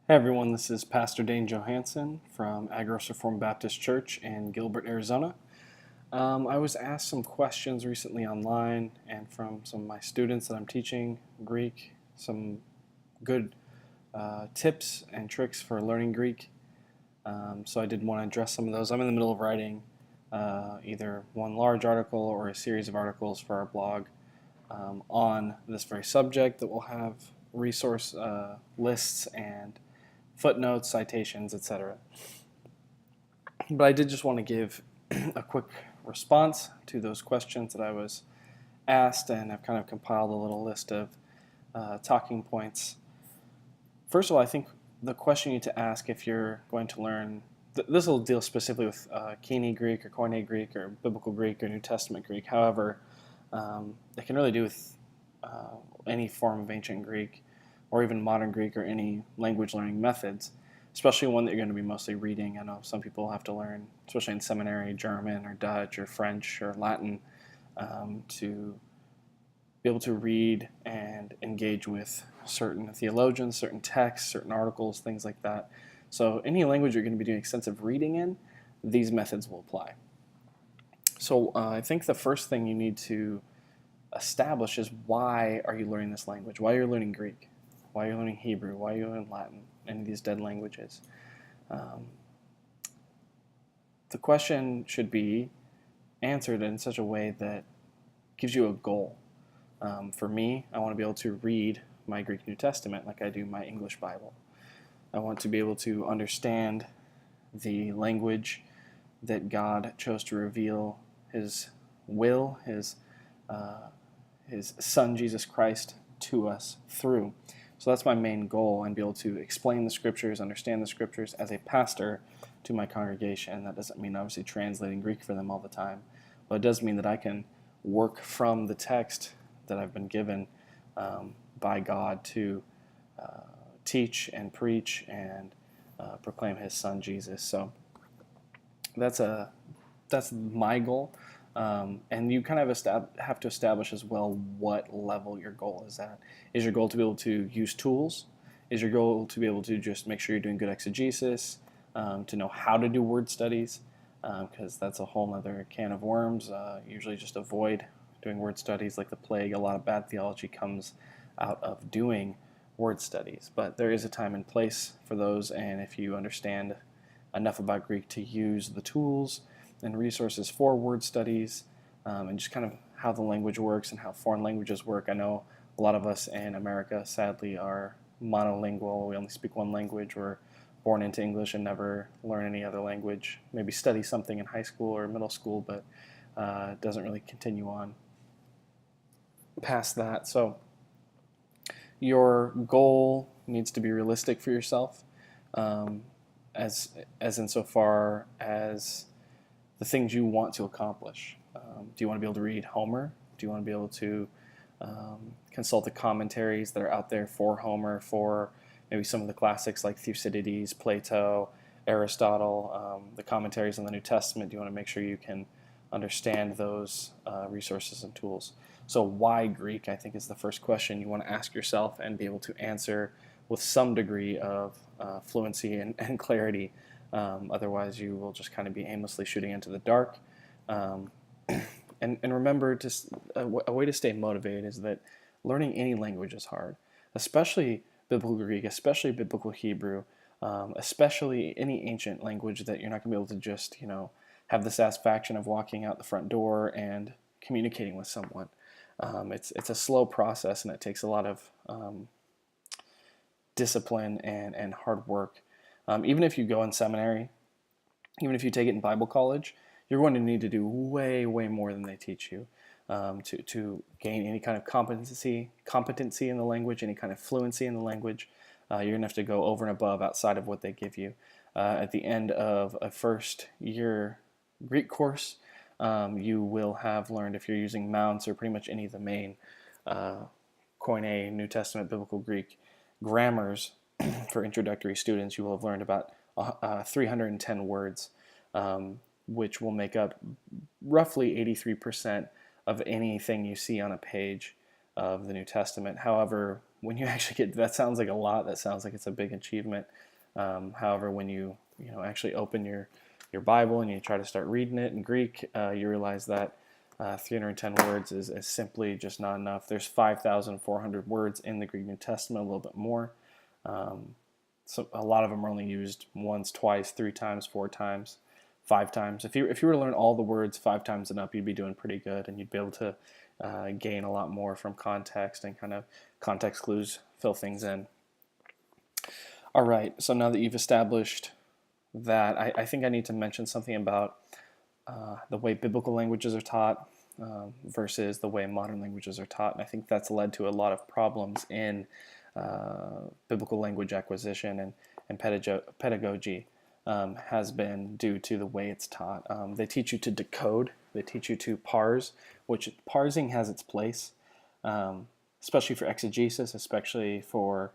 Hey everyone, this is Pastor Dane Johansson from Agros Reformed Baptist Church in Gilbert, Arizona. I was asked some questions recently online and from some of my students that I'm teaching Greek, some good tips and tricks for learning Greek. So I did want to address some of those. I'm in the middle of writing either one large article or a series of articles for our blog on this very subject that will have resource lists and footnotes, citations, etc. But I did just want to give a quick response to those questions that I was asked, and I've kind of compiled a little list of talking points. First of all, I think the question you need to ask if you're going to learn, this will deal specifically with Koine Greek or Koine Greek or Biblical Greek or New Testament Greek. However, it can really do with any form of ancient Greek or even modern Greek or any language learning methods, especially one that you're going to be mostly reading. I know some people have to learn, especially in seminary, German or Dutch or French or Latin to be able to read and engage with certain theologians, certain texts, certain articles, things like that. So any language you're going to be doing extensive reading in, these methods will apply. So I think the first thing you need to establish is why are you learning this language? Why are you learning Greek? Why are you learning Hebrew? Why are you learning Latin? Any of these dead languages? The question should be answered in such a way that gives you a goal. For me, I want to be able to read my Greek New Testament like I do my English Bible. I want to be able to understand the language that God chose to reveal His will, His Son Jesus Christ to us through. So that's my main goal, and be able to explain the Scriptures, understand the Scriptures as a pastor to my congregation. That doesn't mean obviously translating Greek for them all the time, but it does mean that I can work from the text that I've been given by God to teach and preach and proclaim His Son Jesus. So that's my goal. And you kind of have to establish as well what level your goal is at. Is your goal to be able to use tools? Is your goal to be able to just make sure you're doing good exegesis, to know how to do word studies? Because that's a whole other can of worms. Usually just avoid doing word studies like the plague. A lot of bad theology comes out of doing word studies. But there is a time and place for those, and if you understand enough about Greek to use the tools and resources for word studies, and just kind of how the language works and how foreign languages work. I know a lot of us in America, sadly, are monolingual. We only speak one language. We're born into English and never learn any other language. Maybe study something in high school or middle school, but it doesn't really continue on past that. So your goal needs to be realistic for yourself, as insofar as the things you want to accomplish. Do you want to be able to read Homer? Do you want to be able to consult the commentaries that are out there for Homer, for maybe some of the classics like Thucydides, Plato, Aristotle, the commentaries on the New Testament? Do you want to make sure you can understand those resources and tools? So why Greek, I think, is the first question you want to ask yourself and be able to answer with some degree of fluency and clarity. Otherwise, you will just kind of be aimlessly shooting into the dark. And remember, a way to stay motivated is that learning any language is hard, especially Biblical Greek, especially Biblical Hebrew, especially any ancient language that you're not going to be able to just, have the satisfaction of walking out the front door and communicating with someone. It's a slow process, and it takes a lot of discipline and hard work. Even if you go in seminary, even if you take it in Bible college, you're going to need to do way, way more than they teach you to gain any kind of competency in the language, any kind of fluency in the language. You're going to have to go over and above outside of what they give you. At the end of a first year Greek course, you will have learned, if you're using Mounce or pretty much any of the main Koine, New Testament, Biblical Greek grammars for introductory students, you will have learned about 310 words, which will make up roughly 83% of anything you see on a page of the New Testament. However, when you actually get, that sounds like a lot. That sounds like it's a big achievement. However, when you actually open your Bible and you try to start reading it in Greek, you realize that 310 words is simply just not enough. There's 5,400 words in the Greek New Testament, a little bit more. So a lot of them are only used once, twice, 3 times, 4 times, 5 times. If you were to learn all the words 5 times and up, you'd be doing pretty good, and you'd be able to gain a lot more from context, and kind of context clues fill things in. All right, so now that you've established that, I think I need to mention something about the way biblical languages are taught versus the way modern languages are taught. And I think that's led to a lot of problems in biblical language acquisition and pedagogy. Has been due to the way it's taught. They teach you to decode, they teach you to parse, which parsing has its place, especially for exegesis, especially for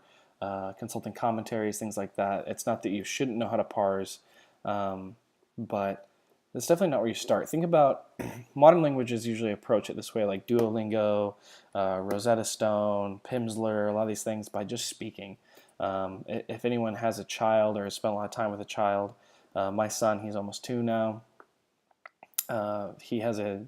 consulting commentaries, things like that. It's not that you shouldn't know how to parse, but that's definitely not where you start. Think about modern languages usually approach it this way, like Duolingo, Rosetta Stone, Pimsleur, a lot of these things, by just speaking. If anyone has a child or has spent a lot of time with a child, my son, he's almost 2 now, he has a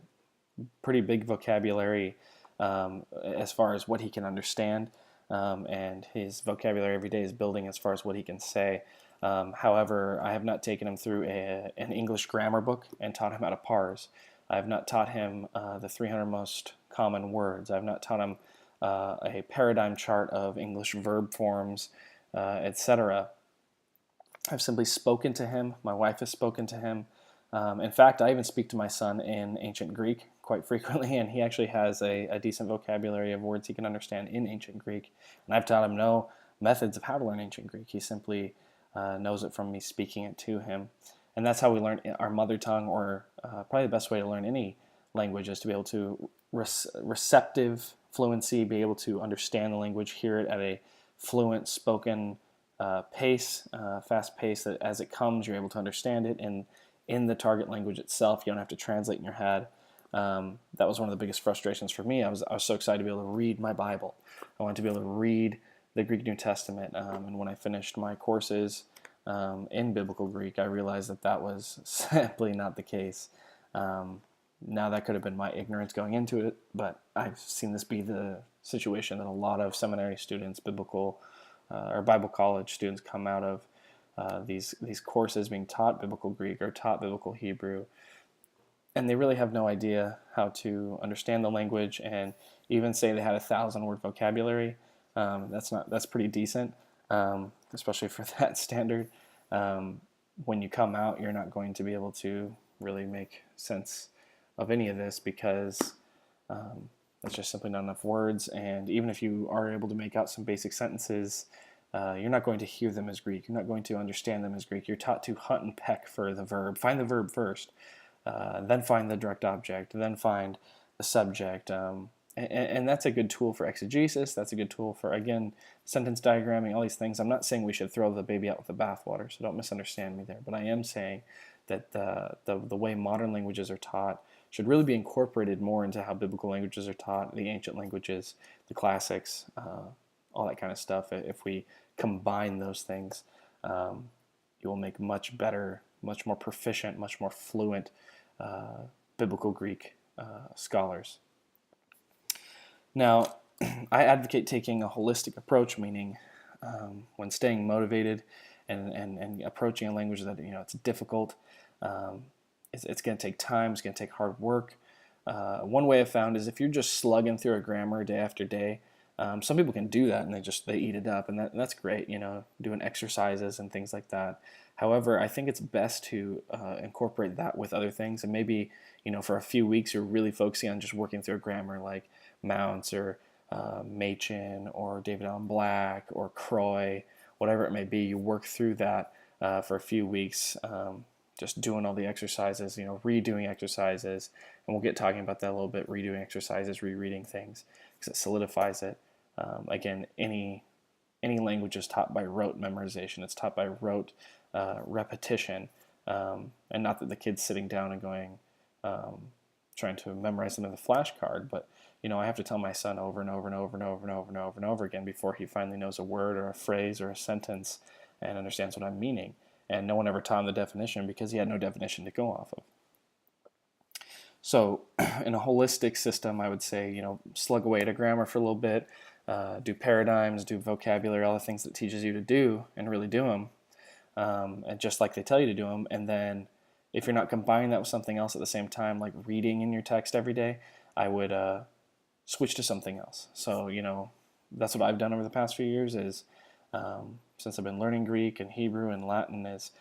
pretty big vocabulary as far as what he can understand, and his vocabulary every day is building as far as what he can say. However, I have not taken him through an English grammar book and taught him how to parse. I have not taught him the 300 most common words. I have not taught him a paradigm chart of English verb forms, etc. I've simply spoken to him. My wife has spoken to him. In fact, I even speak to my son in ancient Greek quite frequently, and he actually has a decent vocabulary of words he can understand in ancient Greek. And I've taught him no methods of how to learn ancient Greek. He simply knows it from me speaking it to him. And that's how we learn our mother tongue, or probably the best way to learn any language is to be able to receptive fluency, be able to understand the language, hear it at a fluent spoken pace, fast pace, that as it comes, you're able to understand it in the target language itself. You don't have to translate in your head. That was one of the biggest frustrations for me. I was so excited to be able to read my Bible. I wanted to be able to read the Greek New Testament. And when I finished my courses in Biblical Greek, I realized that was simply not the case. Now that could have been my ignorance going into it, but I've seen this be the situation that a lot of seminary students, biblical or Bible college students, come out of these courses being taught Biblical Greek or taught Biblical Hebrew, and they really have no idea how to understand the language, and even say they had 1,000-word vocabulary. That's pretty decent, especially for that standard. When you come out, you're not going to be able to really make sense of any of this, because there's just simply not enough words. And even if you are able to make out some basic sentences, you're not going to hear them as Greek. You're not going to understand them as Greek. You're taught to hunt and peck for the verb. Find the verb first, then find the direct object, then find the subject. And that's a good tool for exegesis. That's a good tool for, again, sentence diagramming, all these things. I'm not saying we should throw the baby out with the bathwater, so don't misunderstand me there. But I am saying that the way modern languages are taught should really be incorporated more into how biblical languages are taught, the ancient languages, the classics, all that kind of stuff. If we combine those things, you will make much better, much more proficient, much more fluent biblical Greek scholars. Now, I advocate taking a holistic approach, meaning when staying motivated and approaching a language that it's difficult, it's going to take time, it's going to take hard work. One way I've found is if you're just slugging through a grammar day after day, some people can do that and they eat it up, and that's great, doing exercises and things like that. However, I think it's best to incorporate that with other things, and maybe for a few weeks you're really focusing on just working through a grammar like Mounce or Machen or David Allen Black or Croy, whatever it may be. You work through that for a few weeks, just doing all the exercises, redoing exercises, and we'll get talking about that a little bit, redoing exercises, rereading things, because it solidifies it. Again, any language is taught by rote memorization. It's taught by rote repetition, and not that the kid's sitting down and going, trying to memorize them in the flashcard, but I have to tell my son over and over and over and over and over and over and over again before he finally knows a word or a phrase or a sentence and understands what I'm meaning. And no one ever taught him the definition because he had no definition to go off of. So in a holistic system, I would say, slug away at grammar for a little bit, do paradigms, do vocabulary, all the things that teaches you to do, and really do them, and just like they tell you to do them. And then if you're not combining that with something else at the same time, like reading in your text every day, I would switch to something else. So, that's what I've done over the past few years is, since I've been learning Greek and Hebrew and Latin is,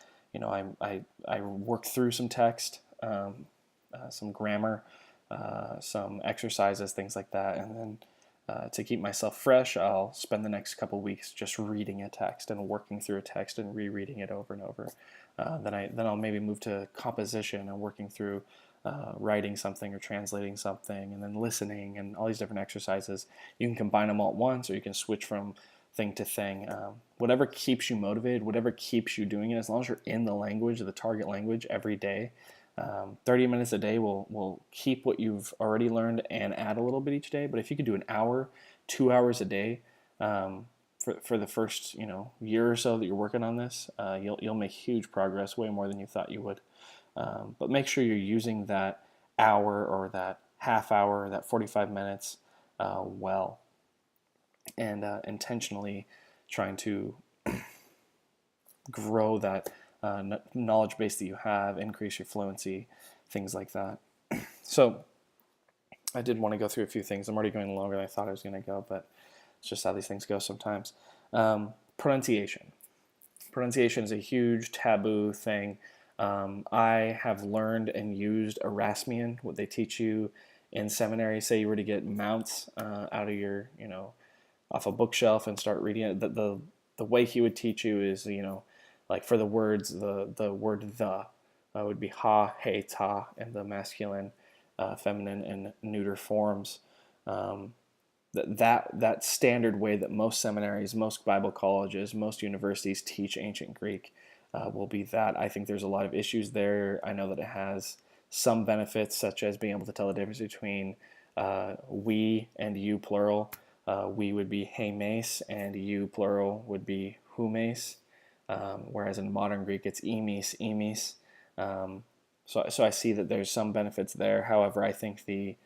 I work through some text, some grammar, some exercises, things like that. And then to keep myself fresh, I'll spend the next couple weeks just reading a text and working through a text and rereading it over and over. Then I'll maybe move to composition and working through writing something or translating something, and then listening and all these different exercises. You can combine them all at once, or you can switch from thing to thing. Whatever keeps you motivated, whatever keeps you doing it, as long as you're in the language, the target language every day. 30 minutes a day will keep what you've already learned and add a little bit each day. But if you could do an hour, 2 hours a day for the first year or so that you're working on this, you'll make huge progress, way more than you thought you would. But make sure you're using that hour or that half hour, that 45 minutes well, and intentionally trying to grow that knowledge base that you have, increase your fluency, things like that. So I did want to go through a few things. I'm already going longer than I thought I was going to go, but it's just how these things go sometimes. Pronunciation. Pronunciation is a huge taboo thing. I have learned and used Erasmian, what they teach you in seminary. Say you were to get Mounce out of your, off a bookshelf and start reading it. The way he would teach you is, like for the words, the word the would be ha, he, ta, and the masculine, feminine, and neuter forms. That standard way that most seminaries, most Bible colleges, most universities teach ancient Greek will be that. I think there's a lot of issues there. I know that it has some benefits, such as being able to tell the difference between we and you plural. We would be hemes, and you plural would be humes. Whereas in modern Greek it's emis. So I see that there's some benefits there. However, I think the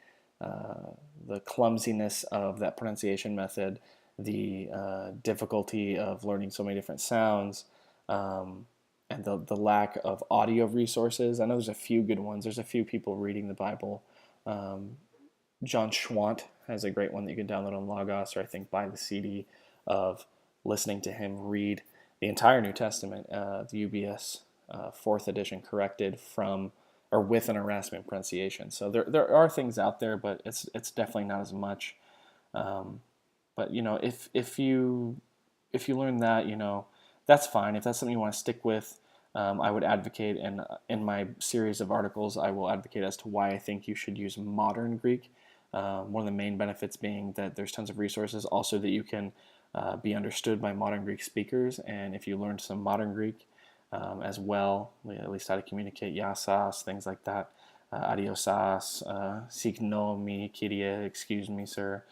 clumsiness of that pronunciation method, the difficulty of learning so many different sounds, and the lack of audio resources. I know there's a few good ones. There's a few people reading the Bible. John Schwant has a great one that you can download on Logos, or I think buy the CD of listening to him read the entire New Testament, the UBS 4th edition corrected from or with an Erasmian pronunciation. So there are things out there, but it's definitely not as much. But if you learn that, that's fine. If that's something you want to stick with, I would advocate, and in my series of articles, I will advocate as to why I think you should use modern Greek. One of the main benefits being that there's tons of resources, also that you can be understood by modern Greek speakers, and if you learned some modern Greek as well, at least how to communicate yasas, things like that, adiosas, signomi, kyrie, excuse me, sir,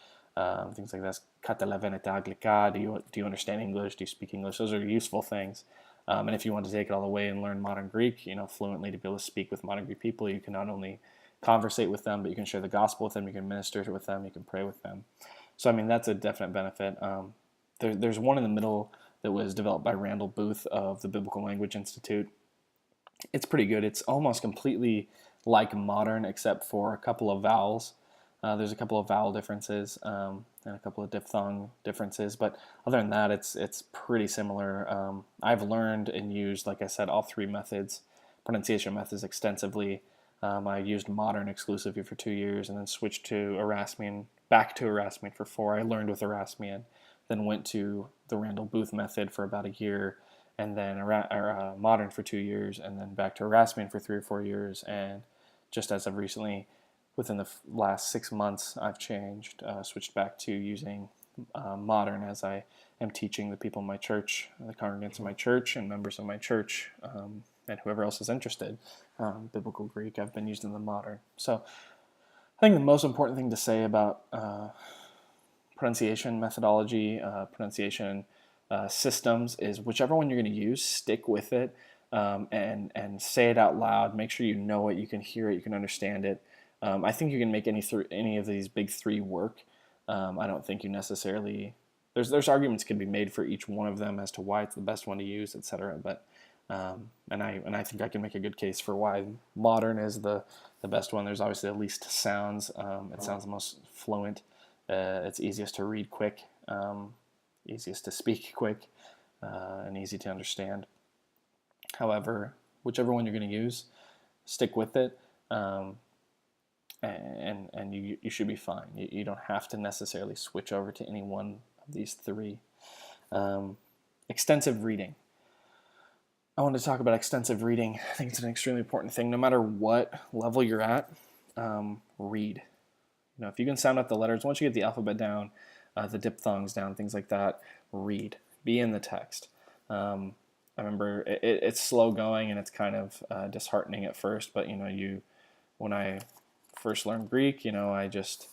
things like that, katalaveneta aglika, do you understand English, do you speak English, those are useful things. And if you want to take it all the way and learn modern Greek, fluently to be able to speak with modern Greek people, you can not only conversate with them, but you can share the gospel with them, you can minister with them, you can pray with them. So, that's a definite benefit. There's one in the middle that was developed by Randall Booth of the Biblical Language Institute. It's pretty good. It's almost completely like modern, except for a couple of vowels. There's a couple of vowel differences and a couple of diphthong differences, but other than that, it's pretty similar. I've learned and used, like I said, all three methods, pronunciation methods extensively. I used modern exclusively for 2 years and then switched to Erasmian, back to Erasmian for 4. I learned with Erasmian, then went to the Randall Booth method for about a year, and then modern for 2 years, and then back to Erasmian for 3 or 4 years. And just as of recently, within the last 6 months, I've changed, switched back to using modern as I am teaching the people in my church, the congregants in my church, and members of my church, and whoever else is interested. Biblical Greek, I've been using the modern. So I think the most important thing to say about pronunciation methodology, pronunciation systems is whichever one you're going to use, stick with it, and say it out loud. Make sure you know it, you can hear it, you can understand it. I think you can make any of these big three work. I don't think you necessarily there's arguments can be made for each one of them as to why it's the best one to use, etc. But and I think I can make a good case for why modern is the best one. There's obviously the least sounds. It sounds the most fluent. It's easiest to read quick, easiest to speak quick, and easy to understand. However, whichever one you're going to use, stick with it, and you should be fine. You don't have to necessarily switch over to any one of these three. Extensive reading. I want to talk about extensive reading. I think it's an extremely important thing. No matter what level you're at, read. If you can sound out the letters, once you get the alphabet down, the diphthongs down, things like that, read. Be in the text. I remember it's slow going and it's kind of disheartening at first, but when I first learned Greek, I just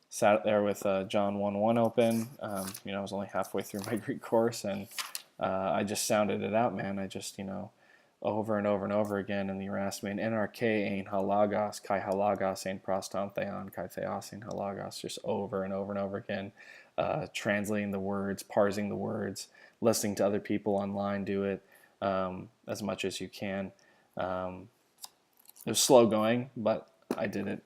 sat there with John 1:1 open. I was only halfway through my Greek course, and I just sounded it out, man. I just, over and over and over again, and the Erasmian NRK ein halagos, kai halagos ein prostantheon, kai theos ein halagos, just over and over and over again, translating the words, parsing the words, listening to other people online do it as much as you can. It was slow going, but I did it.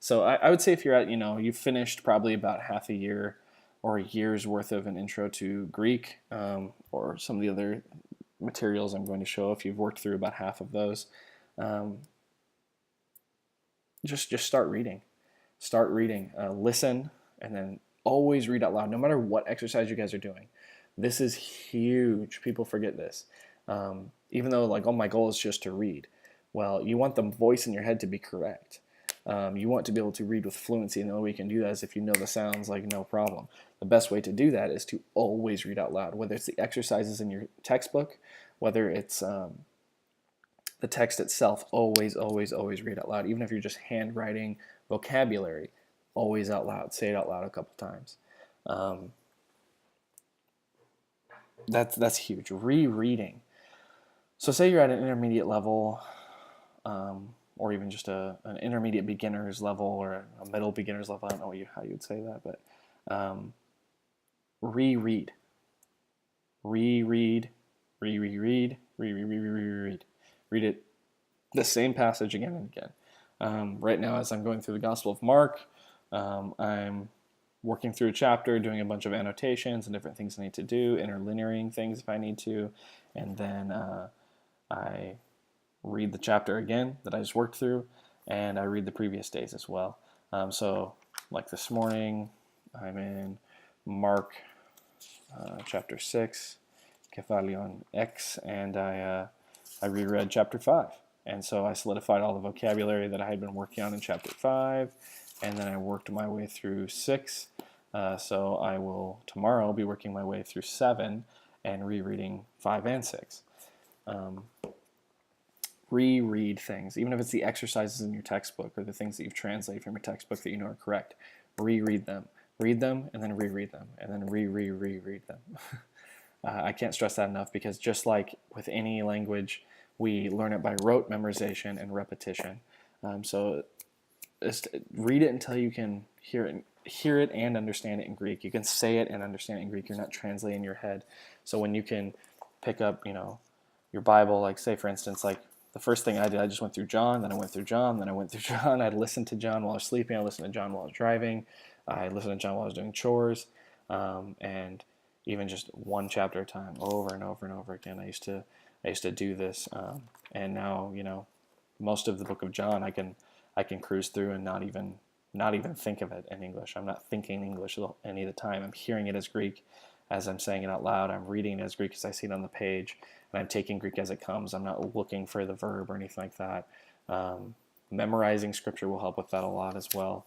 So I would say if you're at, you've finished probably about half a year or a year's worth of an intro to Greek, or some of the other materials I'm going to show, if you've worked through about half of those, just start reading. Listen, and then always read out loud, no matter what exercise you guys are doing. This is huge. People forget this. Even though my goal is just to read. Well, you want the voice in your head to be correct. You want to be able to read with fluency, and the only way you can do that is if you know the sounds, no problem. The best way to do that is to always read out loud, whether it's the exercises in your textbook, whether it's the text itself. Always, always, always read out loud. Even if you're just handwriting vocabulary, always out loud. Say it out loud a couple times. That's huge. Rereading. So say you're at an intermediate level, or even just an intermediate beginner's level or a middle beginner's level. I don't know how you would say that, but reread. Reread. Reread. Reread. Read it, the same passage again and again. Right now, as I'm going through the Gospel of Mark, I'm working through a chapter, doing a bunch of annotations and different things I need to do, interlinearing things if I need to, and then I read the chapter again that I just worked through, and I read the previous days as well. So like this morning, I'm in Mark chapter 6, Kephalion X, and I reread chapter 5. And so I solidified all the vocabulary that I had been working on in chapter 5, and then I worked my way through 6. So I will tomorrow be working my way through 7 and rereading 5 and 6. Reread things, even if it's the exercises in your textbook or the things that you've translated from your textbook that you know are correct. Reread them. Read them and then reread them and then reread them. I can't stress that enough, because just like with any language, we learn it by rote memorization and repetition. So just read it until you can hear it and understand it in Greek. You can say it and understand it in Greek. You're not translating in your head. So when you can pick up, your Bible, like say for instance, like the first thing I did, I just went through John, then I went through John, then I went through John. I listened to John while I was sleeping. I listened to John while I was driving. I listened to John while I was doing chores, and even just one chapter at a time, over and over and over again. I used to do this, and now most of the book of John I can cruise through and not even think of it in English. I'm not thinking English any of the time. I'm hearing it as Greek as I'm saying it out loud. I'm reading it as Greek as I see it on the page, and I'm taking Greek as it comes. I'm not looking for the verb or anything like that. Memorizing scripture will help with that a lot as well.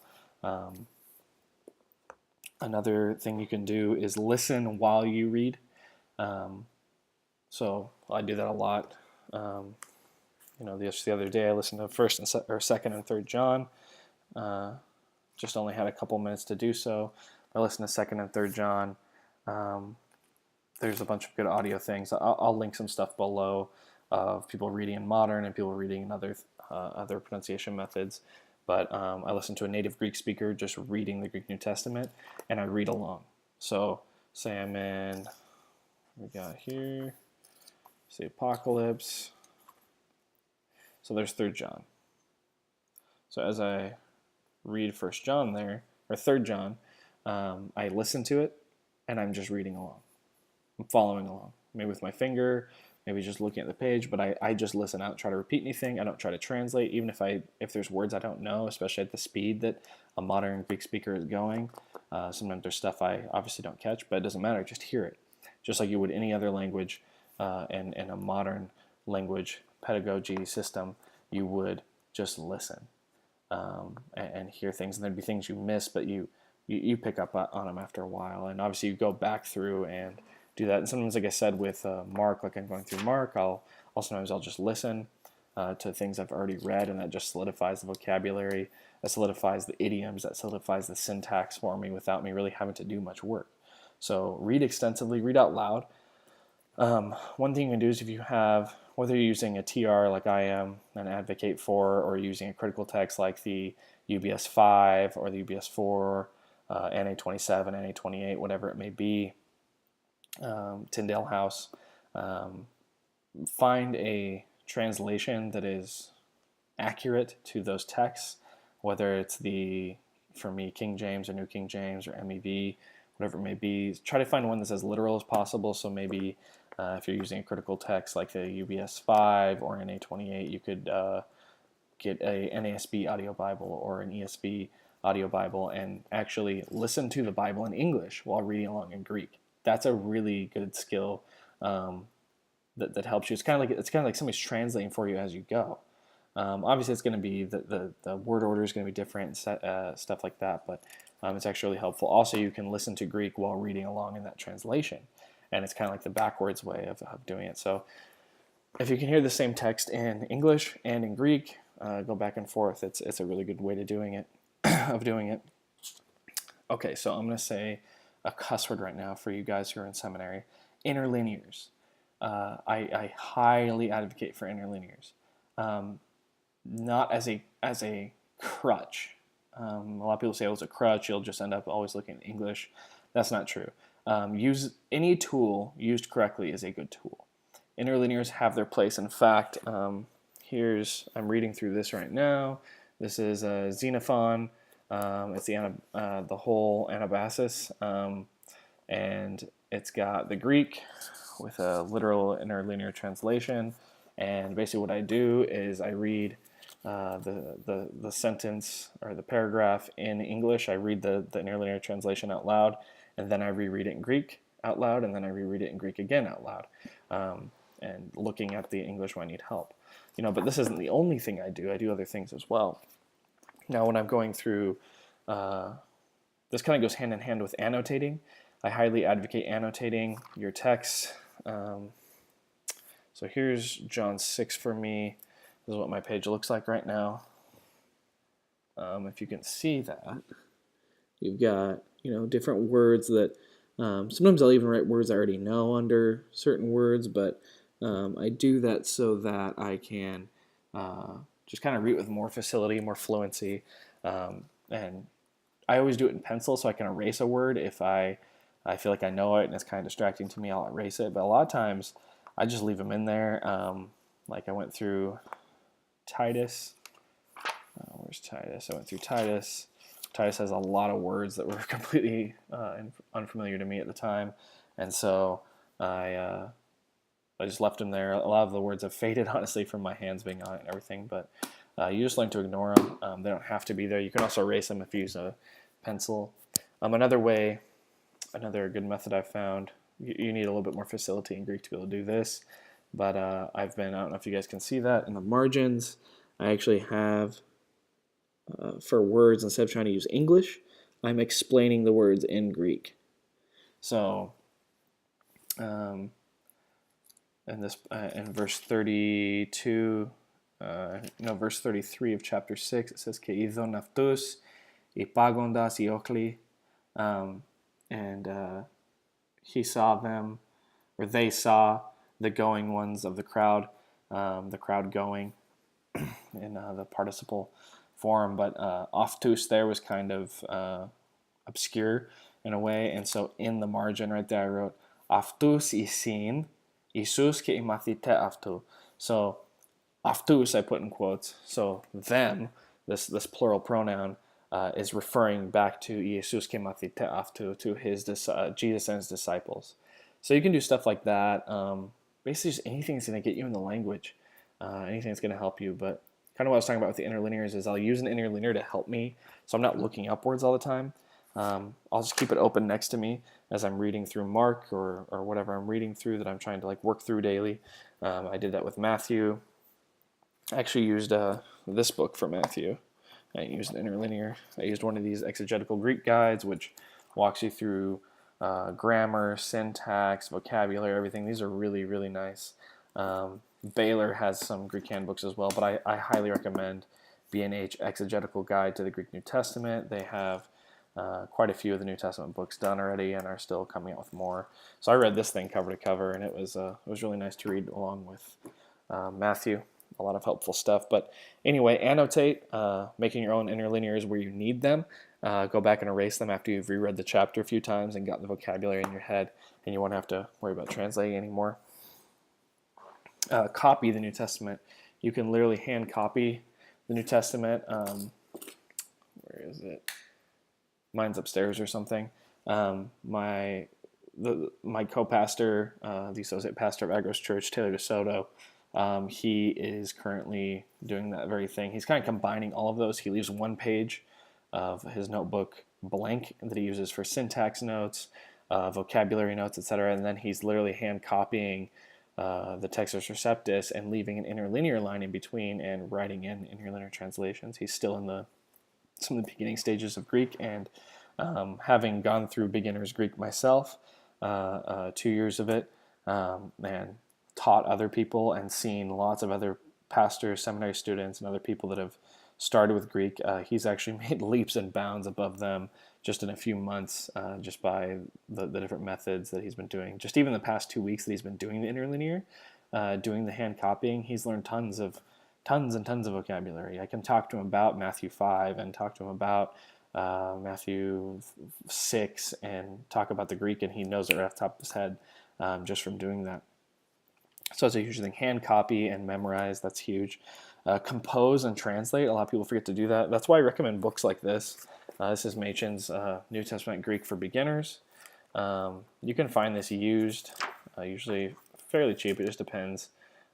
Another thing you can do is listen while you read. So I do that a lot. The other day I listened to 1st and 2nd and 3rd John. just only had a couple minutes to do so. I listened to 2nd and 3rd John. There's a bunch of good audio things. I'll link some stuff below of people reading in modern and people reading in other pronunciation methods. But I listen to a native Greek speaker just reading the Greek New Testament, and I read along. So say I'm in, we got here, say Apocalypse. So there's 3rd John. So as I read 1st John there, or 3rd John, I listen to it, and I'm just reading along. I'm following along, maybe with my finger, maybe just looking at the page, but I just listen. I don't try to repeat anything. I don't try to translate, even if there's words I don't know, especially at the speed that a modern Greek speaker is going. Sometimes there's stuff I obviously don't catch, but it doesn't matter. Just hear it, just like you would any other language in a modern language pedagogy system. You would just listen and hear things, and there'd be things you miss, but you pick up on them after a while, and obviously you go back through and do that. And sometimes, like I said, with Mark, like I'm going through Mark, sometimes I'll just listen to things I've already read, and that just solidifies the vocabulary, that solidifies the idioms, that solidifies the syntax for me without me really having to do much work. So read extensively, read out loud. One thing you can do is if you have, whether you're using a TR like I am and advocate for, or using a critical text like the UBS 5 or the UBS 4, NA27, NA28, whatever it may be, Tyndale House, find a translation that is accurate to those texts, whether it's for me, King James or New King James or MEV, whatever it may be. Try to find one that's as literal as possible. So maybe if you're using a critical text like the UBS 5 or NA28, you could get a NASB audio Bible or an ESV audio Bible and actually listen to the Bible in English while reading along in Greek. That's a really good skill that helps you. It's kind of like somebody's translating for you as you go. Obviously, it's going to be the word order is going to be different, stuff like that. But it's actually really helpful. Also, you can listen to Greek while reading along in that translation, and it's kind of like the backwards way of doing it. So, if you can hear the same text in English and in Greek, go back and forth. It's a really good way to doing it. Okay, so I'm going to say a cuss word right now for you guys who are in seminary. Interlinears. I highly advocate for interlinears. Not as a crutch. A lot of people say, it's a crutch, you'll just end up always looking at English. That's not true. Use any tool used correctly is a good tool. Interlinears have their place. In fact, I'm reading through this right now. This is Xenophon. It's the whole Anabasis, and it's got the Greek with a literal interlinear translation. And basically, what I do is I read the sentence or the paragraph in English. I read the interlinear translation out loud, and then I reread it in Greek out loud, and then I reread it in Greek again out loud, and looking at the English when I need help. But this isn't the only thing I do. I do other things as well. Now, when I'm going through, this kind of goes hand in hand with annotating. I highly advocate annotating your text. So here's John 6 for me. This is what my page looks like right now. If you can see that, you've got different words that sometimes I'll even write words I already know under certain words, but I do that so that I can just kind of read with more facility, more fluency, and I always do it in pencil so I can erase a word if I feel like I know it and it's kind of distracting to me. I'll erase it, but a lot of times I just leave them in there. Like I went through Titus. Where's Titus? I went through Titus. Titus has a lot of words that were completely unfamiliar to me at the time, and so I just left them there. A lot of the words have faded, honestly, from my hands being on it and everything, but you just learn to ignore them. They don't have to be there. You can also erase them if you use a pencil. Another good method I've found, you need a little bit more facility in Greek to be able to do this, but I don't know if you guys can see that in the margins. I actually have, for words, instead of trying to use English, I'm explaining the words in Greek. So, in verse 32, verse 33 of chapter 6, it says, "Que idon naftus, ipagondas iokli," and he saw them, or they saw the going ones of the crowd going in the participle form, but aftus there was kind of obscure in a way, and so in the margin right there I wrote aftus isin Isus ke imathite aftu. So aftus I put in quotes. So them, this plural pronoun, is referring back to Jesus ke imathite aftu, to Jesus and his disciples. So you can do stuff like that. Basically, just anything that's going to get you in the language, anything that's going to help you. But kind of what I was talking about with the interlinears is I'll use an interlinear to help me, so I'm not looking upwards all the time. I'll just keep it open next to me as I'm reading through Mark or whatever I'm reading through that I'm trying to like work through daily. I did that with Matthew. I actually used this book for Matthew. I used an interlinear. I used one of these exegetical Greek guides, which walks you through grammar, syntax, vocabulary, everything. These are really, really nice. Baylor has some Greek handbooks as well, but I highly recommend B&H Exegetical Guide to the Greek New Testament. They have quite a few of the New Testament books done already and are still coming out with more. So I read this thing cover to cover, and it was really nice to read along with Matthew. A lot of helpful stuff. But anyway, annotate, making your own interlinears where you need them. Go back and erase them after you've reread the chapter a few times and got the vocabulary in your head, and you won't have to worry about translating anymore. Copy the New Testament. You can literally hand copy the New Testament. Where is it? Mine's upstairs or something. My co-pastor, the associate pastor of Agros Church, Taylor DeSoto, he is currently doing that very thing. He's kind of combining all of those. He leaves one page of his notebook blank that he uses for syntax notes, vocabulary notes, etc., and then he's literally hand copying the Textus Receptus and leaving an interlinear line in between and writing in interlinear translations. He's still in some of the beginning stages of Greek, and having gone through beginner's Greek myself, 2 years of it, and taught other people and seen lots of other pastors, seminary students, and other people that have started with Greek, he's actually made leaps and bounds above them just in a few months, just by the different methods that he's been doing. Just even the past 2 weeks that he's been doing the interlinear, doing the hand copying, he's learned tons and tons of vocabulary. I can talk to him about Matthew 5 and talk to him about Matthew 6 and talk about the Greek, and he knows it right off the top of his head just from doing that. So it's a huge thing. Hand copy and memorize, that's huge. Compose and translate. A lot of people forget to do that. That's why I recommend books like this. This is Machen's New Testament Greek for Beginners. You can find this used, usually fairly cheap. It just depends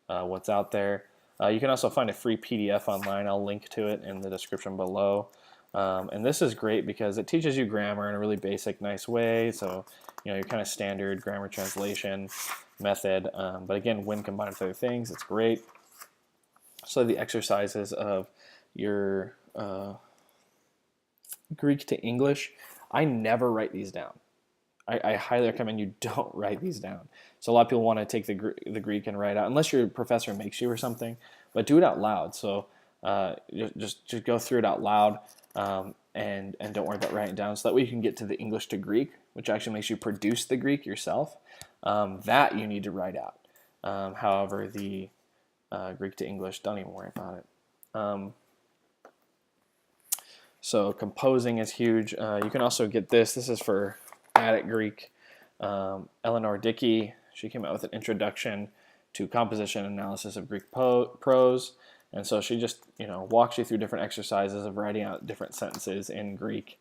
what's out there. You can also find a free PDF online. I'll link to it in the description below. And this is great because it teaches you grammar in a really basic, nice way. So, your kind of standard grammar translation method. But again, when combined with other things, it's great. So the exercises of your Greek to English, I never write these down. I highly recommend you don't write these down. So a lot of people want to take the Greek and write out, unless your professor makes you or something, but do it out loud. So just go through it out loud, and don't worry about writing it down. So that way you can get to the English to Greek, which actually makes you produce the Greek yourself. That you need to write out. However, the Greek to English, don't even worry about it. So composing is huge. You can also get this. This is for Attic Greek. Eleanor Dickey, she came out with an introduction to composition and analysis of Greek prose. And so she just, walks you through different exercises of writing out different sentences in Greek.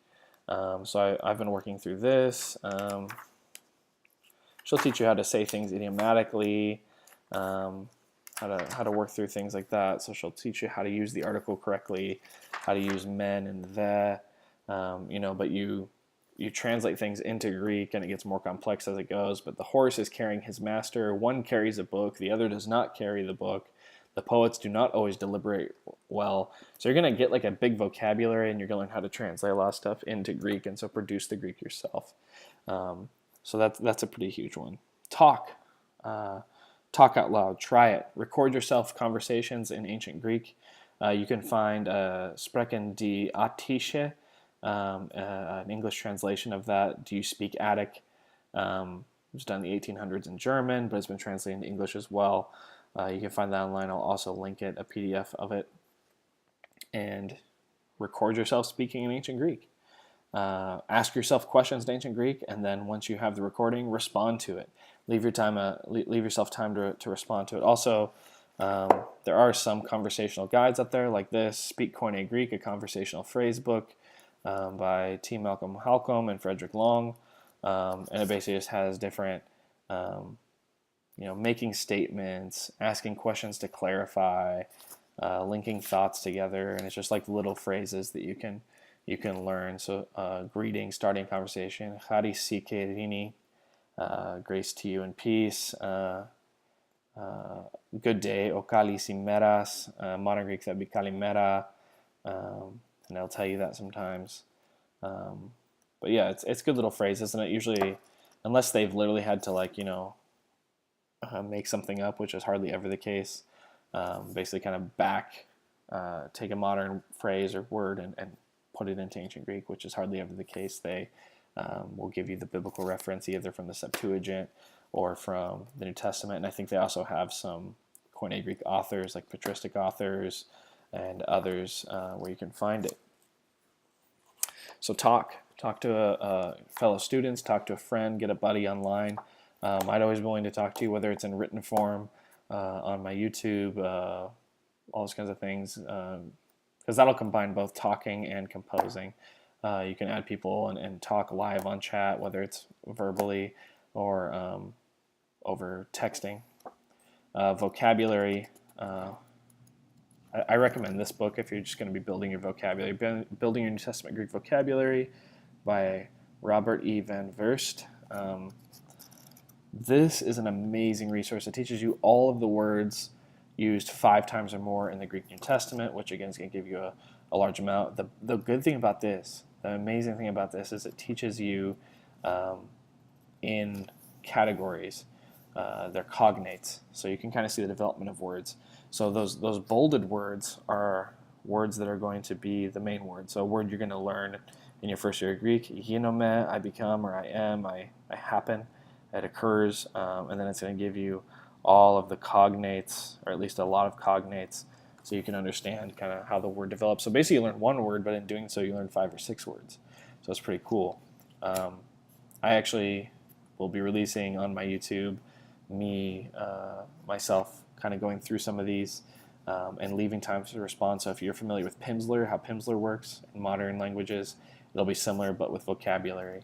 So I've been working through this. She'll teach you how to say things idiomatically, how to work through things like that. So she'll teach you how to use the article correctly, how to use men and the, but you translate things into Greek and it gets more complex as it goes. But the horse is carrying his master. One carries a book, the other does not carry the book. The poets do not always deliberate well. So you're going to get like a big vocabulary, and you're going to learn how to translate a lot of stuff into Greek, and so produce the Greek yourself. So that's a pretty huge one. Talk. talk out loud, try it. Record yourself conversations in ancient Greek. You can find Sprechen die Attische, an English translation of that. Do you speak Attic? It was done in the 1800s in German, but it's been translated into English as well. You can find that online. I'll also link it, a PDF of it. And record yourself speaking in ancient Greek. Ask yourself questions in ancient Greek, and then once you have the recording, respond to it. Leave yourself time to respond to it. Also, there are some conversational guides out there like this, Speak Koine Greek, a conversational phrase book by T. Malcolm Halcombe and Frederick Long. And it basically just has different, making statements, asking questions to clarify, linking thoughts together, and it's just like little phrases that you can learn. So greeting, starting conversation, Chari si rini, grace to you and peace. Good day, o kalisimeras. Modern Greek that'd be kalimera, and they'll tell you that sometimes. But yeah, it's good little phrases, and it usually, unless they've literally had to make something up, which is hardly ever the case. Basically kind of take a modern phrase or word and put it into ancient Greek, which is hardly ever the case. They will give you the biblical reference either from the Septuagint or from the New Testament. And I think they also have some Koine Greek authors, like patristic authors and others, where you can find it. So talk to fellow students, talk to a friend, get a buddy online. I'd always be willing to talk to you, whether it's in written form, on my YouTube, all those kinds of things, because that'll combine both talking and composing. You can add people and talk live on chat, whether it's verbally or over texting. Vocabulary. I recommend this book if you're just going to be building your vocabulary. Building Your New Testament Greek Vocabulary by Robert E. Van Verst. This is an amazing resource. It teaches you all of the words used 5 times or more in the Greek New Testament, which again is going to give you a large amount. The good thing about this, the amazing thing about this, is it teaches you in categories. They're cognates, so you can kind of see the development of words. So those bolded words are words that are going to be the main word. So a word you're going to learn in your first year of Greek, ginome, I become, or I am, I happen, it occurs, and then it's going to give you all of the cognates, or at least a lot of cognates, so you can understand kind of how the word develops. So basically you learn one word, but in doing so you learn 5 or 6 words. So it's pretty cool. I actually will be releasing on my YouTube myself kind of going through some of these and leaving time to respond. So if you're familiar with Pimsleur, how Pimsleur works in modern languages, it'll be similar but with vocabulary.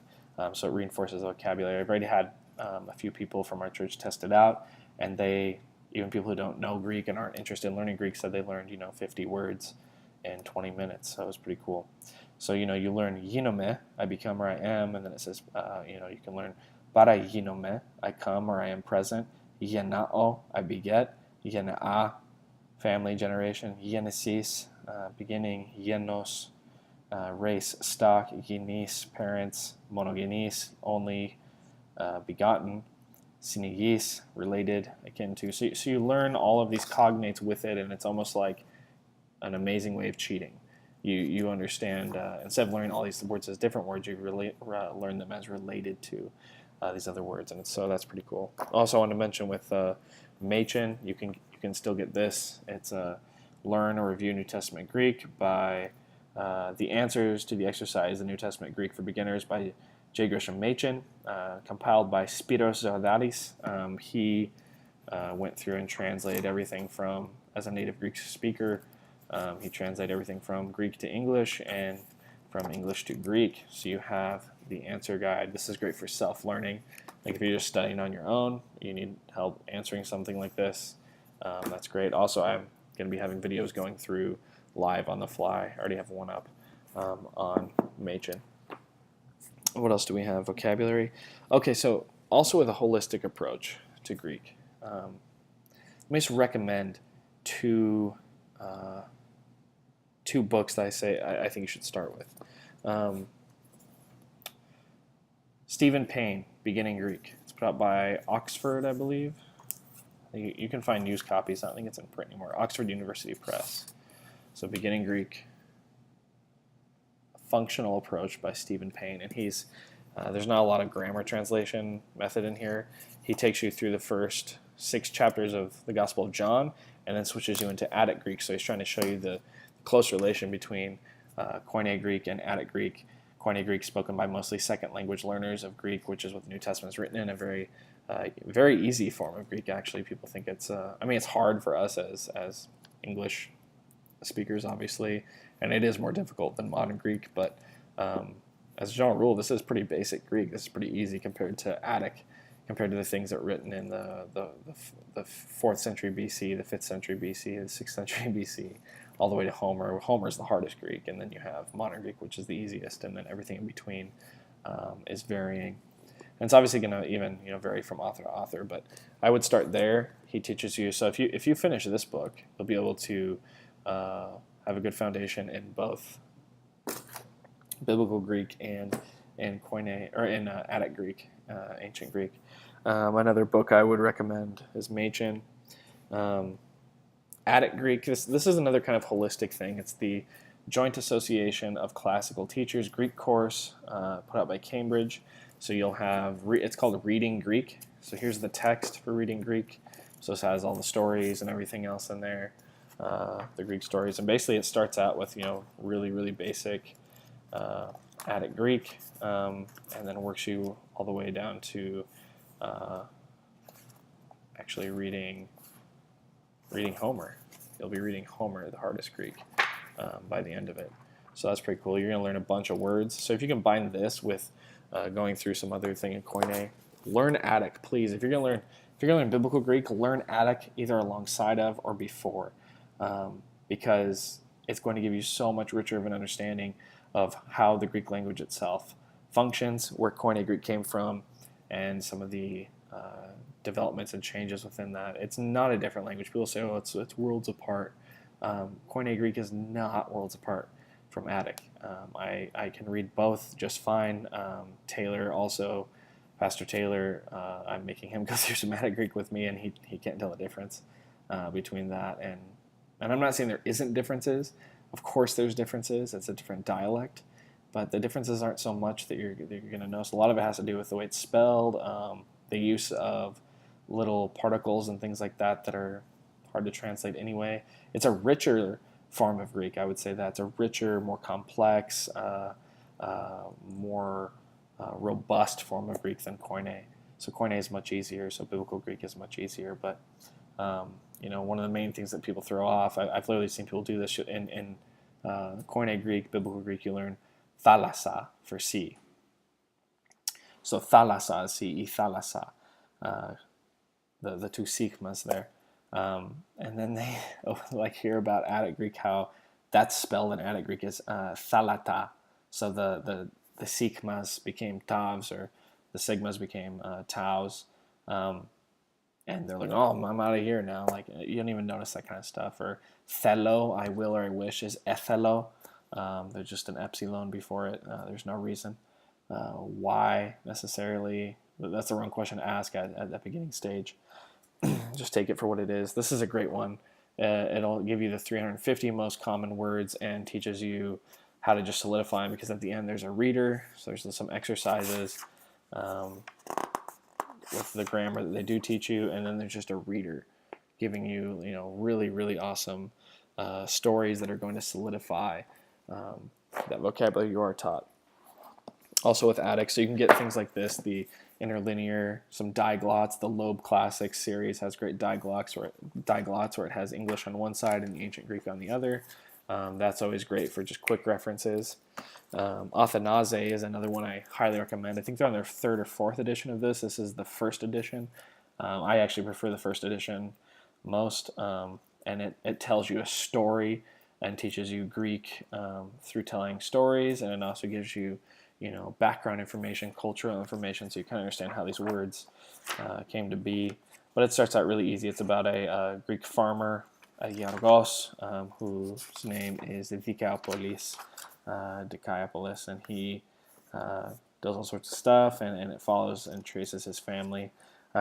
So it reinforces vocabulary. I've already had a few people from our church test it out, and even people who don't know Greek and aren't interested in learning Greek said they learned 50 words in 20 minutes. So it was pretty cool. So you learn ginome, I become or I am, and then it says you can learn para ginome, I come or I am present, genao, I beget, genea, family generation, genesis, beginning, genos, race, stock, genis, parents, monogenes, only, begotten, synegis, related, akin to. So you learn all of these cognates with it, and it's almost like an amazing way of cheating. You understand, instead of learning all these words as different words, you learn them as related to these other words, and so that's pretty cool. Also, I want to mention with Machen, you can still get this. It's Learn or Review New Testament Greek by The Answers to the Exercise, the New Testament Greek for Beginners by J. Gresham Machen, compiled by Spiros Zardalis. He went through and translated everything from, as a native Greek speaker, he translated everything from Greek to English and from English to Greek. So you have the answer guide. This is great for self-learning. Like if you're just studying on your own, you need help answering something like this. That's great. Also, I'm going to be having videos going through live on the fly. I already have one up on Machen. What else do we have? Vocabulary. Okay, so also with a holistic approach to Greek, let me just recommend two books that I think you should start with. Stephen Payne, Beginning Greek. It's put out by Oxford, I believe. I You can find used copies. I don't think it's in print anymore. Oxford University Press. So Beginning Greek, Functional Approach by Stephen Payne. And there's not a lot of grammar translation method in here. He takes you through the first 6 chapters of the Gospel of John and then switches you into Attic Greek. So he's trying to show you the close relation between Koine Greek and Attic Greek. Koine Greek spoken by mostly second language learners of Greek, which is what the New Testament is written in, a very easy form of Greek, actually. People think it's hard for us as English speakers, obviously, and it is more difficult than modern Greek, but as a general rule, this is pretty basic Greek. This is pretty easy compared to Attic, compared to the things that were written in the 4th century BC, the 5th century BC, the 6th century BC, all the way to Homer. Homer is the hardest Greek, and then you have modern Greek, which is the easiest, and then everything in between is varying. And it's obviously going to even vary from author to author, but I would start there. He teaches you. So if you finish this book, you'll be able to have a good foundation in both Biblical Greek and in Koine, or in Attic Greek, ancient Greek. Another book I would recommend is Machen. Attic Greek. This is another kind of holistic thing. It's the Joint Association of Classical Teachers Greek course put out by Cambridge. So you'll have, it's called Reading Greek. So here's the text for Reading Greek. So this has all the stories and everything else in there, the Greek stories. And basically it starts out with, really, really basic Attic Greek, and then works you all the way down to actually reading Homer. You'll be reading Homer, the hardest Greek, by the end of it. So that's pretty cool. You're going to learn a bunch of words. So if you combine this with going through some other thing in Koine, learn Attic, please. If you're going to learn Biblical Greek, learn Attic either alongside of or before, because it's going to give you so much richer of an understanding of how the Greek language itself functions, where Koine Greek came from, and some of the developments and changes within that. It's not a different language. People say, oh, it's worlds apart. Koine Greek is not worlds apart from Attic. I can read both just fine. Taylor also, Pastor Taylor, I'm making him go through some Attic Greek with me, and he can't tell the difference between that. And I'm not saying there isn't differences. Of course there's differences. It's a different dialect. But the differences aren't so much that you're going to notice. A lot of it has to do with the way it's spelled, the use of little particles and things like that are hard to translate anyway. It's a richer form of Greek, I would say that. It's a richer, more complex, more robust form of Greek than Koine. So Koine is much easier, so Biblical Greek is much easier. But, one of the main things that people throw off, I've literally seen people do this in Koine Greek, Biblical Greek, you learn thalassa for sea. So thalassa is sea, thalassa, the two sigmas there. And then they hear about Attic Greek, how that's spelled in Attic Greek is thalata. So the sigmas became tavs, or the sigmas became taus. And they're like, oh, I'm out of here now. Like, you don't even notice that kind of stuff. Or thelo, I will or I wish, is ethelo. There's just an epsilon before it. There's no reason why necessarily. That's the wrong question to ask at that beginning stage. Just take it for what it is. This is a great one. It'll give you the 350 most common words and teaches you how to just solidify them, because at the end there's a reader. So there's some exercises with the grammar that they do teach you, and then there's just a reader giving you, really, really awesome stories that are going to solidify that vocabulary you are taught. Also with Attic, so you can get things like this, the interlinear, some diglots. The Loeb Classics series has great diglots where it has English on one side and the ancient Greek on the other. That's always great for just quick references. Athanase is another one I highly recommend. I think they're on their 3rd or 4th edition of this. This is the 1st edition. I actually prefer the 1st edition most, and it tells you a story and teaches you Greek through telling stories, and it also gives you background information, cultural information, so you kind of understand how these words came to be. But it starts out really easy. It's about a Greek farmer, a Yargos, whose name is Dikaiopoulos, and he does all sorts of stuff, and it follows and traces his family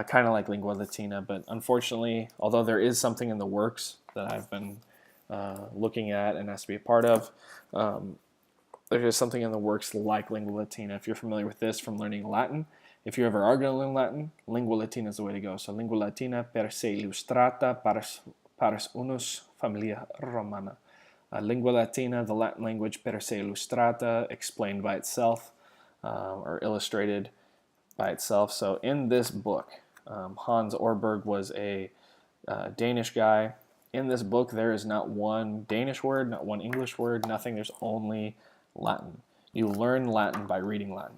kind of like Lingua Latina. But unfortunately, although there is something in the works that I've been looking at and has to be a part of, there is something in the works like Lingua Latina. If you're familiar with this from learning Latin, if you ever are going to learn Latin, Lingua Latina is the way to go. So Lingua Latina per se illustrata pares unus familia romana. Lingua Latina, the Latin language, per se illustrata, explained by itself or illustrated by itself. So in this book, Hans Orberg was a Danish guy. In this book, there is not one Danish word, not one English word, nothing. There's only Latin. You learn Latin by reading Latin.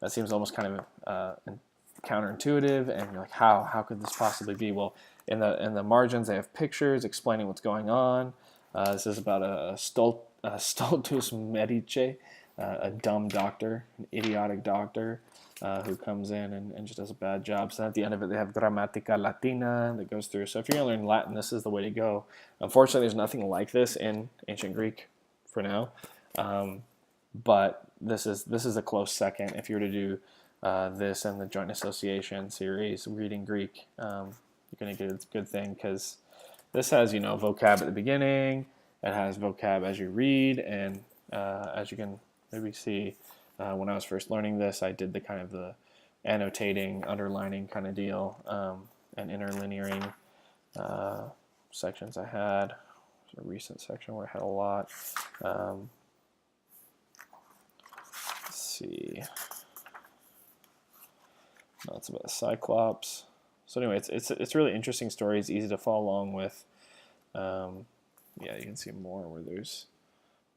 That seems almost kind of counterintuitive, and you're like, how could this possibly be? Well, in the margins, they have pictures explaining what's going on. This is about a stultus medice, a dumb doctor, an idiotic doctor who comes in and just does a bad job. So at the end of it, they have Grammatica Latina that goes through. So if you're going to learn Latin, this is the way to go. Unfortunately, there's nothing like this in ancient Greek for now. But this is a close second. If you were to do this and the Joint Association series, reading Greek, you're going to get a good thing, because this has, vocab at the beginning. It has vocab as you read, and as you can maybe see, when I was first learning this, I did the kind of the annotating, underlining kind of deal, and interlinearing sections I had. There's a recent section where I had a lot. See. No, it's about a Cyclops. So anyway, it's really interesting story. It's easy to follow along with. Yeah, you can see more where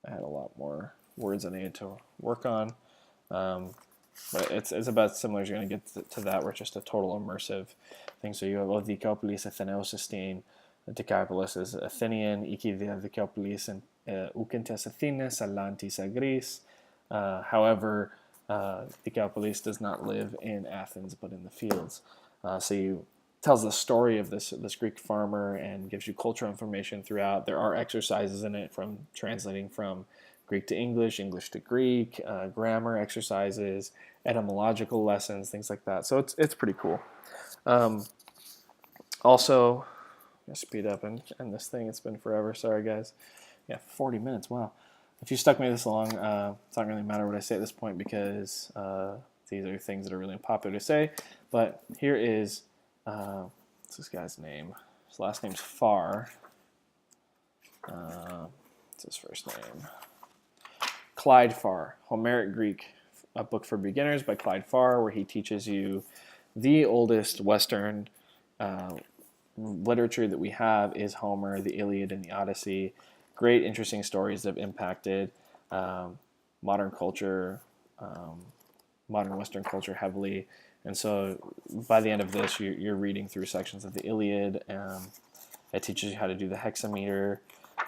I had a lot more words I needed to work on. But it's about similar as you're going to get to that, where it's just a total immersive thing. So you have Dicapolis, Athenaeus, Decapolis is Athenian, Iki Dicapolis, and Ukintes Athenes, Atlantis Agris. However, Decapolis does not live in Athens, but in the fields. So you tells the story of this Greek farmer and gives you cultural information throughout. There are exercises in it, from translating from Greek to English, English to Greek, grammar exercises, etymological lessons, things like that. So it's pretty cool. Also, I'm gonna speed up and end this thing. It's been forever. Sorry, guys. Yeah, 40 minutes. Wow. If you stuck me this long, it's not really matter what I say at this point, because these are things that are really unpopular to say. But here is what's this guy's name? His last name's Farr. What's his first name? Clyde Farr, Homeric Greek, a book for beginners by Clyde Farr, where he teaches you the oldest Western literature that we have is Homer, the Iliad, and the Odyssey. Great, interesting stories that have impacted modern culture, modern Western culture heavily. And so by the end of this, you're reading through sections of the Iliad. It teaches you how to do the hexameter.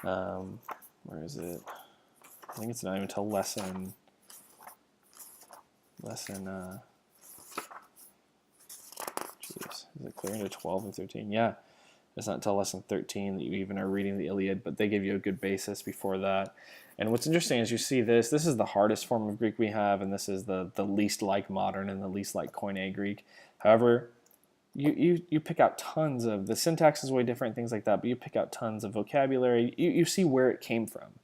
Where is it? I think it's not even until lesson. Jeez, is it clear into 12 and 13? Yeah, it's not until lesson 13 that you even are reading the Iliad, but they give you a good basis before that. And what's interesting is you see this is the hardest form of Greek we have, and this is the least like modern and the least like Koine Greek. However, you pick out tons of, the syntax is way different, things like that, but you pick out tons of vocabulary. You see where it came from,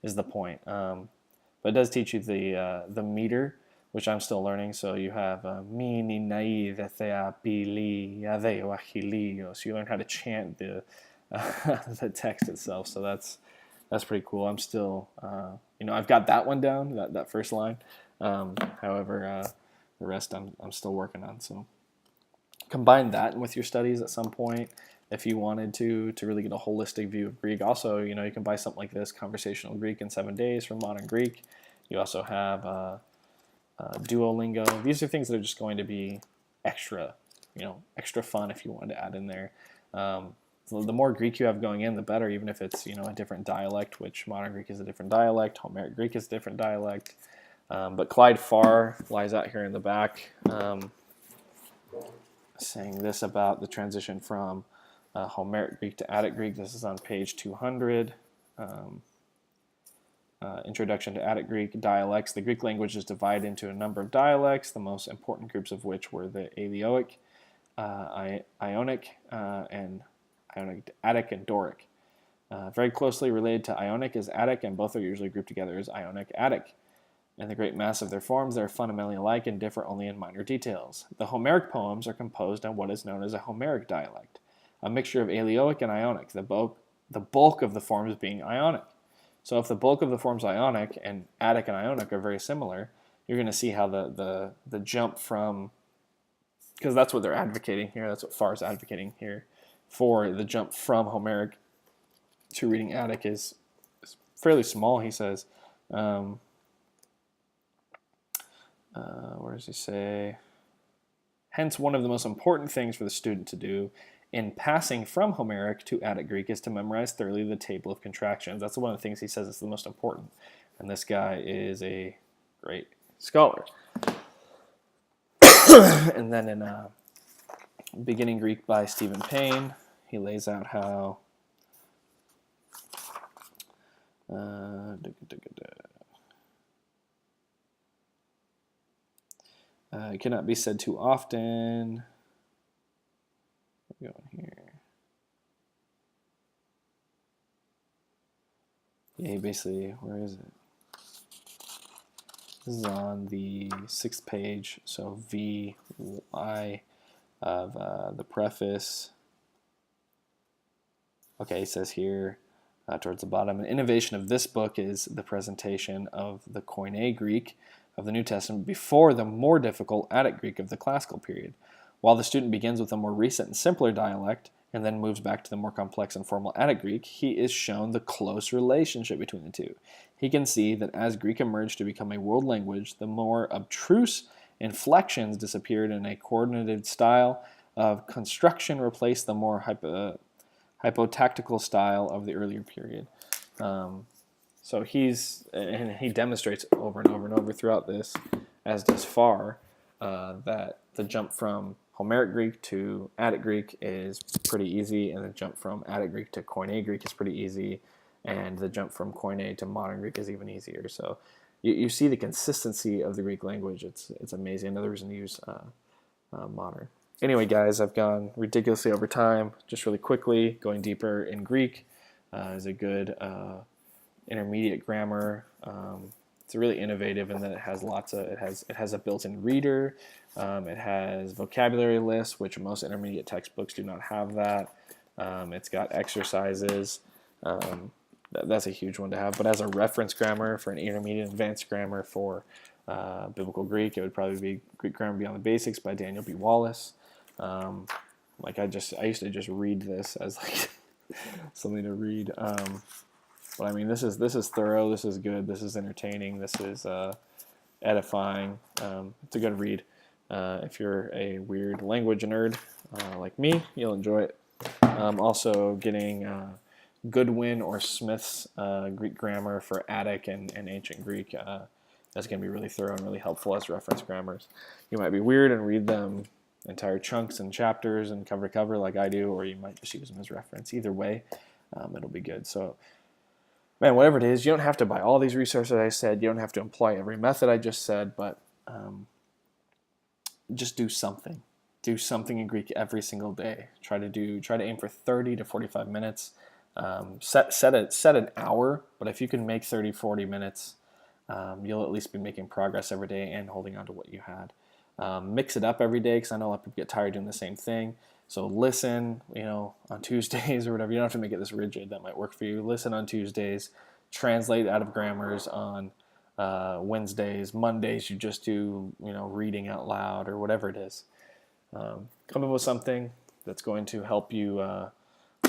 is the point. But it does teach you the meter, which I'm still learning. So you have mi, ni, nai, thea, pili, yadeo, achilio. So you learn how to chant the the text itself. So that's pretty cool. I'm still, I've got that one down, that first line. However, the rest I'm still working on. So combine that with your studies at some point, if you wanted to really get a holistic view of Greek. Also, you can buy something like this, Conversational Greek in 7 Days from Modern Greek. You also have Duolingo. These are things that are just going to be extra fun if you wanted to add in there. So the more Greek you have going in, the better, even if it's a different dialect, which Modern Greek is a different dialect, Homeric Greek is a different dialect. But Clyde Farr lies out here in the back, saying this about the transition from Homeric Greek to Attic Greek. This is on page 200. Introduction to Attic Greek dialects. The Greek language is divided into a number of dialects, the most important groups of which were the Aeolic, Ionic and Ionic, Attic, and Doric. Very closely related to Ionic is Attic, and both are usually grouped together as Ionic Attic. In the great mass of their forms, they are fundamentally alike and differ only in minor details. The Homeric poems are composed on what is known as a Homeric dialect, a mixture of Aeolic and Ionic, the bulk of the forms being Ionic. So if the bulk of the forms Ionic and Attic and Ionic are very similar, you're going to see how the jump from, because that's what they're advocating here, that's what Farr is advocating here, for the jump from Homeric to reading Attic is fairly small, he says. Where does he say? Hence, one of the most important things for the student to do in passing from Homeric to Attic Greek is to memorize thoroughly the table of contractions. That's one of the things he says is the most important. And this guy is a great scholar. And then in Beginning Greek by Stephen Payne, he lays out how it cannot be said too often. We're going here. Yeah, basically, where is it? This is on the 6th page, so VI of the preface. Okay, he says here, towards the bottom, an innovation of this book is the presentation of the Koine Greek of the New Testament before the more difficult Attic Greek of the classical period. While the student begins with a more recent and simpler dialect, and then moves back to the more complex and formal Attic Greek, he is shown the close relationship between the two. He can see that as Greek emerged to become a world language, the more abstruse inflections disappeared and a coordinated style of construction replaced the more hypotactical style of the earlier period. So he demonstrates over and over and over throughout this, as does Farr, that the jump from Homeric Greek to Attic Greek is pretty easy, and the jump from Attic Greek to Koine Greek is pretty easy, and the jump from Koine to modern Greek is even easier. So you see the consistency of the Greek language. It's amazing. Another reason to use modern. Anyway, guys, I've gone ridiculously over time. Just really quickly, going deeper in Greek is a good intermediate grammar. It's really innovative in that it has it has a built-in reader. It has vocabulary lists, which most intermediate textbooks do not have that. It's got exercises. That's a huge one to have. But as a reference grammar for an intermediate and advanced grammar for biblical Greek, it would probably be Greek Grammar Beyond the Basics by Daniel B. Wallace. I used to just read this as like something to read. But I mean, this is thorough. This is good. This is entertaining. This is edifying. It's a good read. If you're a weird language nerd like me, you'll enjoy it. Also, getting Goodwin or Smith's Greek grammar for Attic and ancient Greek. That's going to be really thorough and really helpful as reference grammars. You might be weird and read them entire chunks and chapters and cover to cover like I do, or you might just use them as reference. Either way, it'll be good. So, man, whatever it is, you don't have to buy all these resources I said. You don't have to employ every method I just said, but just do something. Do something in Greek every single day. Try to aim for 30 to 45 minutes. Set an hour, but if you can make 30, 40 minutes, you'll at least be making progress every day and holding on to what you had. Mix it up every day, because I know a lot of people get tired doing the same thing. So listen, on Tuesdays or whatever. You don't have to make it this rigid. That might work for you. Listen on Tuesdays. Translate out of grammars on Wednesdays. Mondays, you just do, reading out loud or whatever it is. Come up with something that's going to help you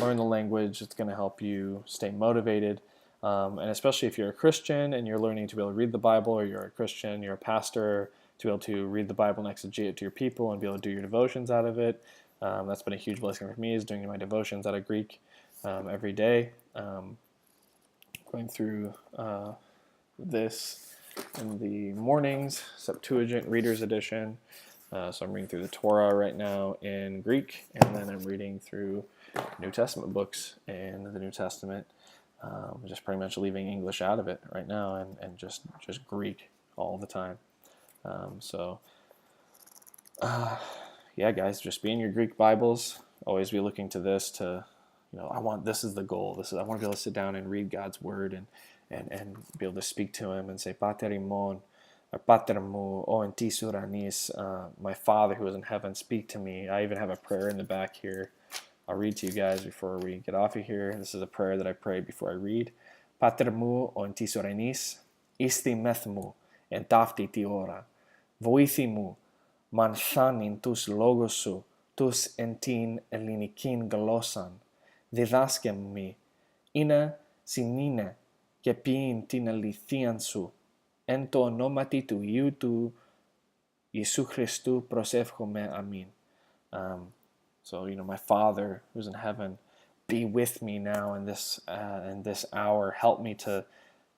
learn the language. It's going to help you stay motivated. And especially if you're a Christian and you're learning to be able to read the Bible, or you're a Christian, you're a pastor, to be able to read the Bible and exegete it to your people and be able to do your devotions out of it. That's been a huge blessing for me, is doing my devotions out of Greek every day. Going through this in the mornings, Septuagint Reader's Edition. So I'm reading through the Torah right now in Greek, and then I'm reading through New Testament books in the New Testament. Just pretty much leaving English out of it right now, and just yeah, guys, just be in your Greek Bibles. Always be looking to this to, this is the goal. I want to be able to sit down and read God's word and be able to speak to him and say, Pater imon, or Pater mu, o en ti suranis, my Father who is in heaven, speak to me. I even have a prayer in the back here. I'll read to you guys before we get off of here. This is a prayer that I pray before I read. Pater mu, o en ti suranis, isti methmu, en tafti ti ora, voithimu, manchanin tus logosu, tus entin elinikin glossan, didaskem mi, ina sinine, kepin tin elithian su, ento onomati tu iu tu, Jesu Christu prosevchome amin. So, my Father who's in heaven, be with me now in this hour. Help me to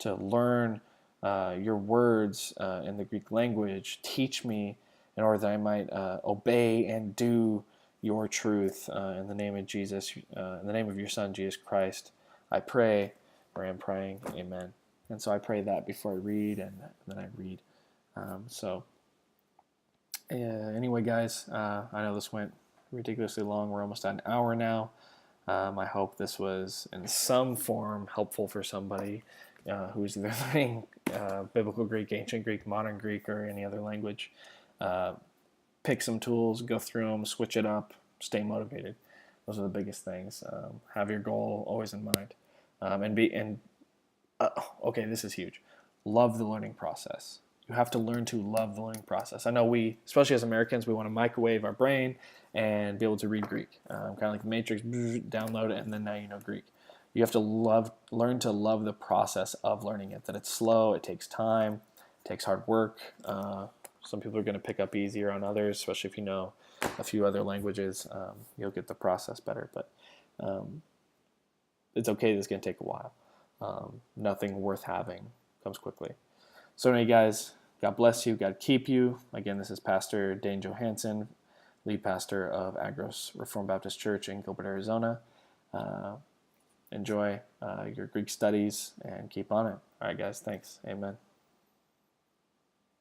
learn your words in the Greek language. Teach me in order that I might obey and do your truth. In the name of Jesus, in the name of your Son, Jesus Christ, I pray, or am praying. Amen. And so I pray that before I read, and then I read. Anyway, guys, I know this went ridiculously long. We're almost at an hour now. I hope this was in some form helpful for somebody who's either learning Biblical Greek, Ancient Greek, Modern Greek, or any other language. Pick some tools, go through them, switch it up, stay motivated. Those are the biggest things. Have your goal always in mind, okay, this is huge. Love the learning process. You have to learn to love the learning process. I know we, especially as Americans, we want to microwave our brain and be able to read Greek. Kind of like the Matrix, download it, and then now you know Greek. You have to learn to love the process of learning it, that it's slow, it takes time, it takes hard work. Some people are going to pick up easier on others, especially if you know a few other languages. You'll get the process better, but it's okay. This is going to take a while. Nothing worth having comes quickly. So anyway, guys, God bless you. God keep you. Again, this is Pastor Dane Johansson, lead pastor of Agros Reformed Baptist Church in Gilbert, Arizona. Enjoy your Greek studies and keep on it. All right, guys. Thanks. Amen.